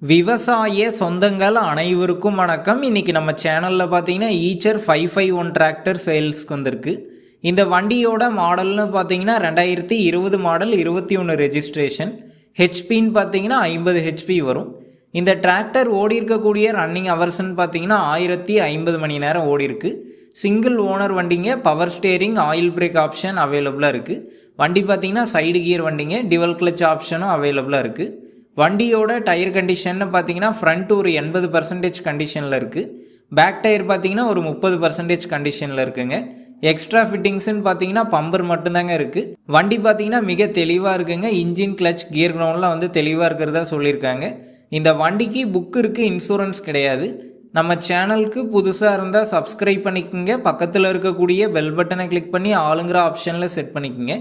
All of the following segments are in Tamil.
விவசாய சொந்தங்கள் அனைவருக்கும் வணக்கம். இன்றைக்கி நம்ம சேனலில் பார்த்தீங்கன்னா ஈச்சர் 551 டிராக்டர் சேல்ஸ்க்கு வந்திருக்கு. இந்த வண்டியோட மாடல்னு பார்த்தீங்கன்னா 2020 மாடல் 21 ரெஜிஸ்ட்ரேஷன். ஹெச்பின்னு பார்த்தீங்கன்னா 50 ஹெச்பி வரும். இந்த டிராக்டர் ஓடி இருக்கக்கூடிய ரன்னிங் ஹவர்ஸ்ன்னு பார்த்தீங்கன்னா 1050 மணி நேரம் ஓடி இருக்கு. சிங்கிள் ஓனர் வண்டிங்க, power steering, oil break option அவைலபிளாக இருக்குது. வண்டி பார்த்தீங்கன்னா சைடு கியர் வண்டிங்க, டிவல் கிளச் ஆப்ஷனும் அவைலபிளாக இருக்குது. வண்டியோட டயர் கண்டிஷன்னு பார்த்தீங்கன்னா ஃப்ரண்ட் ஒரு 80% கண்டிஷனில் இருக்குது. பேக் டயர் பார்த்தீங்கன்னா ஒரு 30% கண்டிஷனில் இருக்குங்க. எக்ஸ்ட்ரா ஃபிட்டிங்ஸ்ன்னு பார்த்தீங்கன்னா பம்பர் மட்டும்தாங்க இருக்குது. வண்டி பார்த்தீங்கன்னா மிக தெளிவாக இருக்குங்க. இன்ஜின், கிளச், கியர் கிரவுண்ட்லாம் வந்து தெளிவாக இருக்கிறதா சொல்லியிருக்காங்க. இந்த வண்டிக்கு புக் இருக்குது, இன்சூரன்ஸ் கிடையாது. நம்ம சேனலுக்கு புதுசாக இருந்தால் சப்ஸ்கிரைப் பண்ணிக்கோங்க. பக்கத்தில் இருக்கக்கூடிய பெல் பட்டனை கிளிக் பண்ணி ஆளுங்கிற ஆப்ஷனில் செட் பண்ணிக்கோங்க.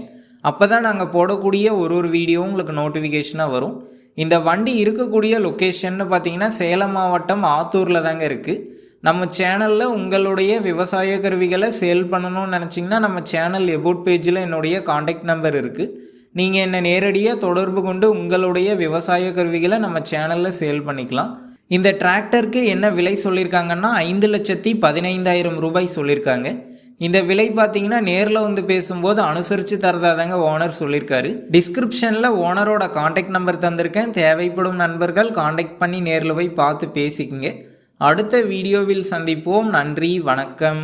அப்போ தான் நாங்கள் போடக்கூடிய ஒரு வீடியோவும் உங்களுக்கு நோட்டிஃபிகேஷனாக வரும். இந்த வண்டி இருக்கக்கூடிய லொக்கேஷன்னு பார்த்தீங்கன்னா சேலம் மாவட்டம் ஆத்தூரில் தாங்க இருக்குது. நம்ம சேனலில் உங்களுடைய விவசாய கருவிகளை சேல் பண்ணணும்னு நினச்சிங்கன்னா நம்ம சேனல் எபோட் பேஜில் என்னுடைய காண்டாக்ட் நம்பர் இருக்குது. நீங்கள் என்னை நேரடியாக தொடர்பு கொண்டு உங்களுடைய விவசாய கருவிகளை நம்ம சேனலில் சேல் பண்ணிக்கலாம். இந்த டிராக்டருக்கு என்ன விலை சொல்லியிருக்காங்கன்னா 5,15,000 ரூபாய் சொல்லியிருக்காங்க. இந்த விலை பார்த்தீங்கன்னா நேரில் வந்து பேசும்போது அனுசரித்து தரதாதாங்க ஓனர் சொல்லியிருக்காரு. டிஸ்கிரிப்ஷனில் ஓனரோட காண்டாக்ட் நம்பர் தந்திருக்கேன். தேவைப்படும் நண்பர்கள் காண்டாக்ட் பண்ணி நேரில் போய் பார்த்து பேசிக்கங்க. அடுத்த வீடியோவில் சந்திப்போம். நன்றி, வணக்கம்.